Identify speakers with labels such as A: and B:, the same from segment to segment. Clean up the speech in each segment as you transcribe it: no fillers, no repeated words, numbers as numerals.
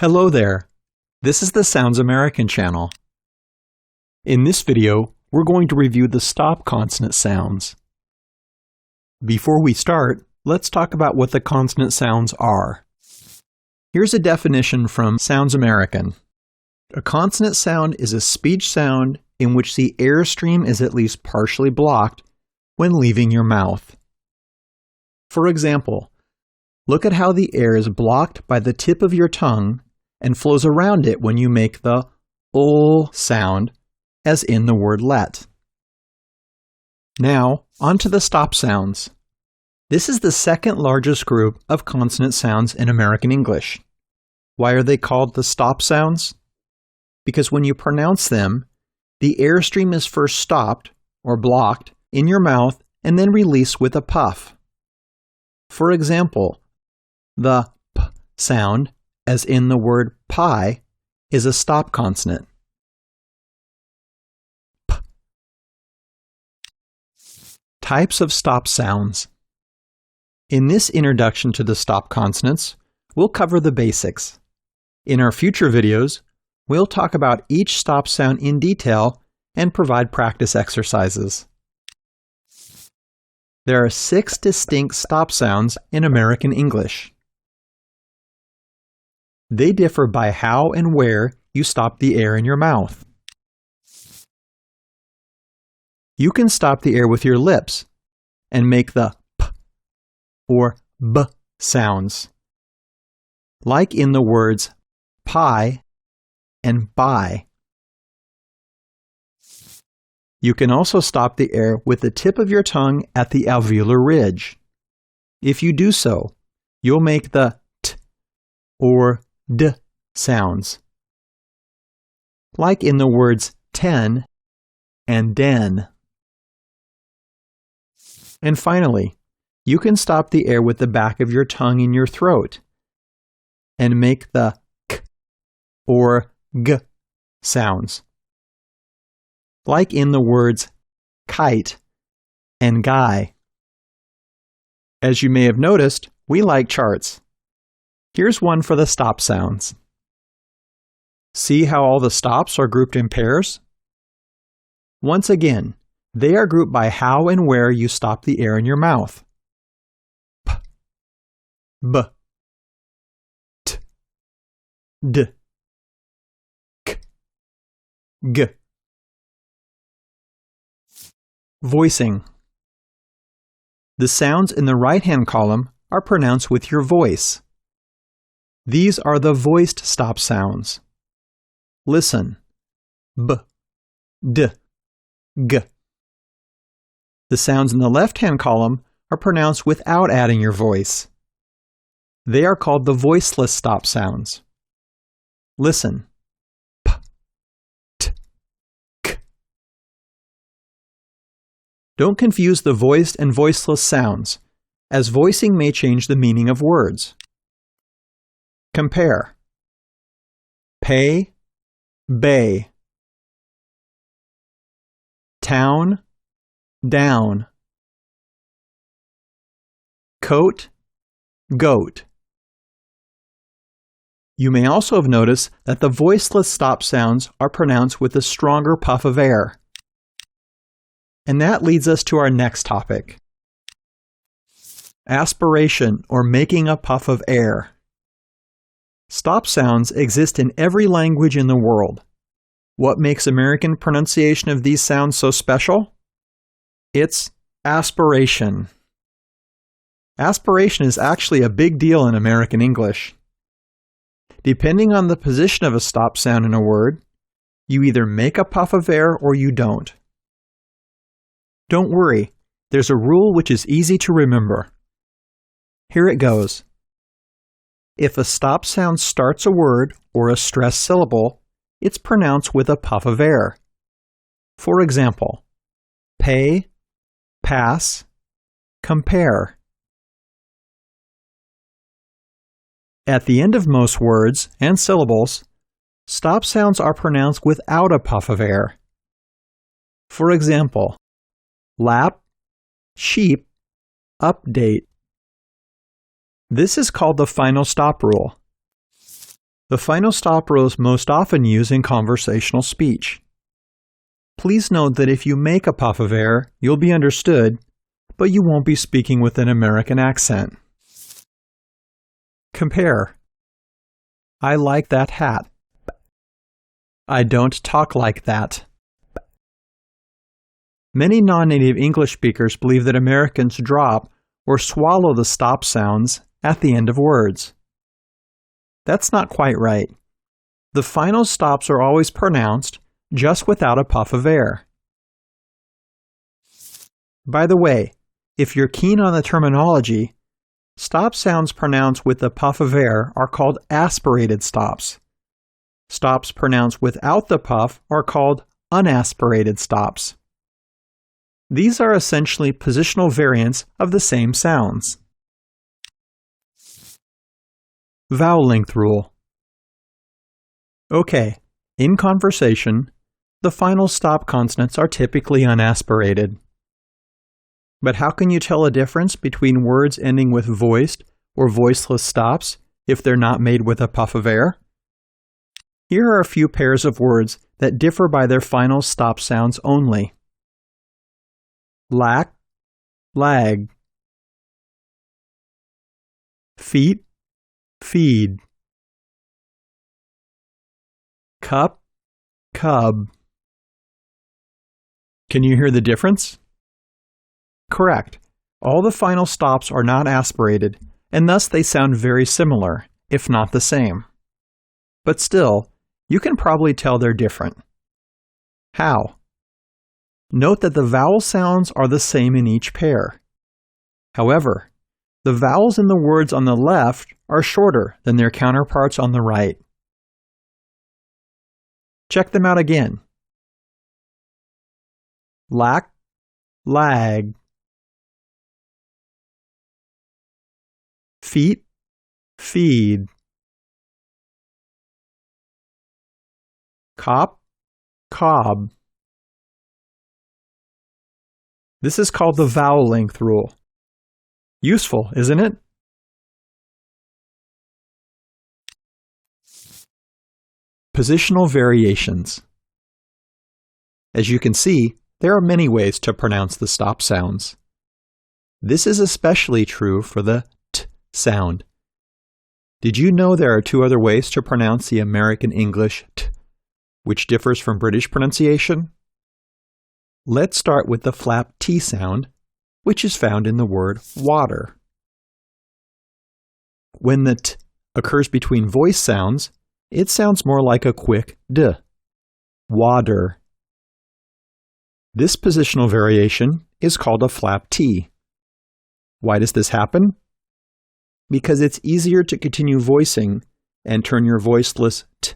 A: Hello there. This is the Sounds American channel. In this video, we're going to review the stop consonant sounds. Before we start, let's talk about what the consonant sounds are. Here's a definition from Sounds American. A consonant sound is a speech sound in which the airstream is at least partially blocked when leaving your mouth. For example, look at how the air is blocked by the tip of your tongue and flows around it when you make the ul sound, as in the word let. Now, on to the stop sounds. This is the second largest group of consonant sounds in American English. Why are they called the stop sounds? Because when you pronounce them, the airstream is first stopped, or blocked, in your mouth and then released with a puff. For example, the p sound, as in the word pie, is a stop consonant. P. Types of stop sounds. In this introduction to the stop consonants, we'll cover the basics. In our future videos, we'll talk about each stop sound in detail and provide practice exercises. There are 6 distinct stop sounds in American English. They differ by how and where you stop the air in your mouth. You can stop the air with your lips and make the p or b sounds, like in the words pie and buy. You can also stop the air with the tip of your tongue at the alveolar ridge. If you do so, you'll make the t or d sounds, like in the words ten and den. And finally, you can stop the air with the back of your tongue in your throat and make the k or g sounds, like in the words kite and guy. As you may have noticed, we like charts. Here's one for the stop sounds. See how all the stops are grouped in pairs? Once again, they are grouped by how and where you stop the air in your mouth. P, b, t, d, k, g. Voicing. The sounds in the right-hand column are pronounced with your voice. These are the voiced stop sounds. Listen. B, d, g. The sounds in the left-hand column are pronounced without adding your voice. They are called the voiceless stop sounds. Listen. P, t, k. Don't confuse the voiced and voiceless sounds, as voicing may change the meaning of words. Compare. Pay, bay. Town, down. Coat, goat. You may also have noticed that the voiceless stop sounds are pronounced with a stronger puff of air. And that leads us to our next topic. Aspiration, or making a puff of air. Stop sounds exist in every language in the world. What makes American pronunciation of these sounds so special? It's aspiration. Aspiration is actually a big deal in American English. Depending on the position of a stop sound in a word, you either make a puff of air or you don't. Don't worry, there's a rule which is easy to remember. Here it goes. If a stop sound starts a word or a stressed syllable, it's pronounced with a puff of air. For example, pay, pass, compare. At the end of most words and syllables, stop sounds are pronounced without a puff of air. For example, lap, sheep, update. This is called the final stop rule. The final stop rule is most often used in conversational speech. Please note that if you make a puff of air, you'll be understood, but you won't be speaking with an American accent. Compare. I like that hat. I don't talk like that. Many non-native English speakers believe that Americans drop or swallow the stop sounds at the end of words. That's not quite right. The final stops are always pronounced just without a puff of air. By the way, if you're keen on the terminology, stop sounds pronounced with a puff of air are called aspirated stops. Stops pronounced without the puff are called unaspirated stops. These are essentially positional variants of the same sounds. Vowel length rule. Okay, in conversation, the final stop consonants are typically unaspirated. But how can you tell a difference between words ending with voiced or voiceless stops if they're not made with a puff of air? Here are a few pairs of words that differ by their final stop sounds only. Lack, lag. Feet, feed. Cup, cub. Can you hear the difference? Correct. All the final stops are not aspirated, and thus they sound very similar, if not the same. But still, you can probably tell they're different. How? Note that the vowel sounds are the same in each pair. However, the vowels in the words on the left are shorter than their counterparts on the right. Check them out again. Lack, lag. Feet, feed. Cop, cob. This is called the vowel length rule. Useful, isn't it? Positional variations. As you can see, there are many ways to pronounce the stop sounds. This is especially true for the t sound. Did you know there are two other ways to pronounce the American English t, which differs from British pronunciation? Let's start with the flap T sound, which is found in the word water. When the t occurs between voice sounds, it sounds more like a quick d. Water. This positional variation is called a flap T. Why does this happen? Because it's easier to continue voicing and turn your voiceless t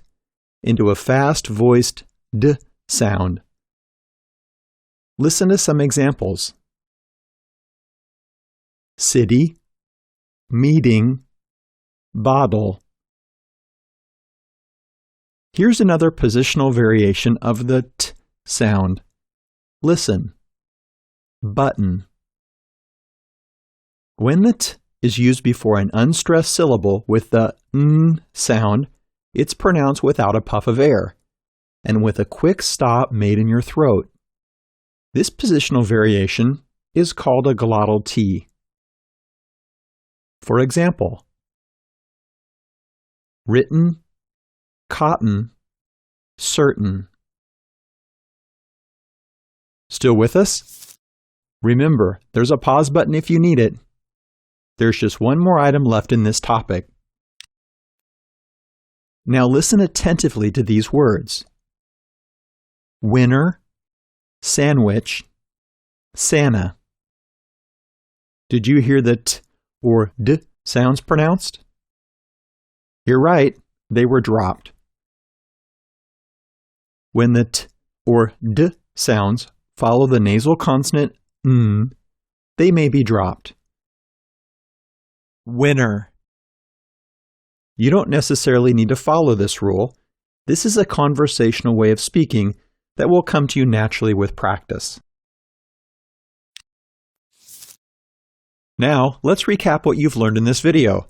A: into a fast-voiced d sound. Listen to some examples. City, meeting, bottle. Here's another positional variation of the t sound. Listen. Button. When the t is used before an unstressed syllable with the n sound, it's pronounced without a puff of air, and with a quick stop made in your throat. This positional variation is called a glottal T. For example, written, cotton, certain. Still with us? Remember, there's a pause button if you need it. There's just one more item left in this topic. Now listen attentively to these words. Winner, sandwich, Santa. Did you hear the t or d sounds pronounced? You're right, they were dropped. When the t or d sounds follow the nasal consonant n, they may be dropped. Winner. You don't necessarily need to follow this rule. This is a conversational way of speaking that will come to you naturally with practice. Now, let's recap what you've learned in this video.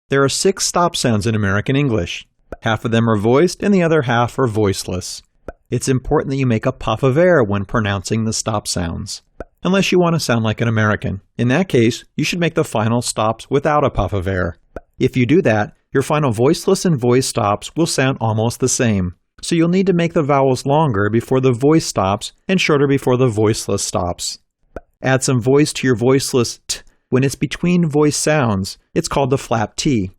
A: There are 6 stop sounds in American English. Half of them are voiced and the other half are voiceless. It's important that you make a puff of air when pronouncing the stop sounds, unless you want to sound like an American. In that case, you should make the final stops without a puff of air. If you do that, your final voiceless and voice stops will sound almost the same. So you'll need to make the vowels longer before the voice stops and shorter before the voiceless stops. Add some voice to your voiceless t when it's between voice sounds. It's called the flap T.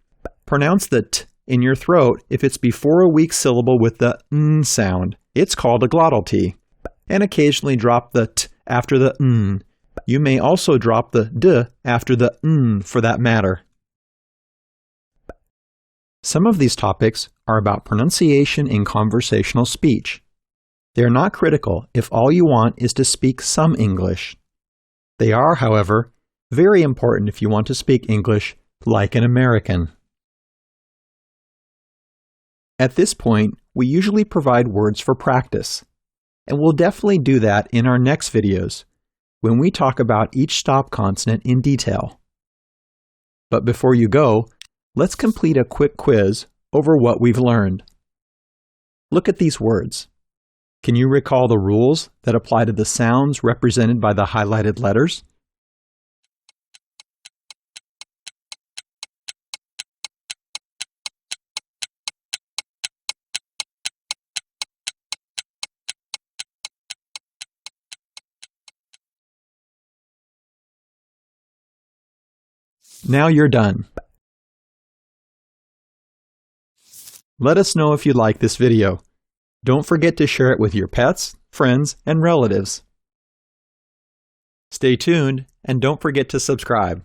A: Pronounce the t in your throat if it's before a weak syllable with the n sound. It's called a glottal T. And occasionally drop the t after the n. You may also drop the d after the n for that matter. Some of these topics are about pronunciation in conversational speech. They are not critical if all you want is to speak some English. They are, however, very important if you want to speak English like an American. At this point, we usually provide words for practice, and we'll definitely do that in our next videos when we talk about each stop consonant in detail. But before you go, let's complete a quick quiz over what we've learned. Look at these words. Can you recall the rules that apply to the sounds represented by the highlighted letters? Now you're done. Let us know if you like this video. Don't forget to share it with your pets, friends, and relatives. Stay tuned and don't forget to subscribe.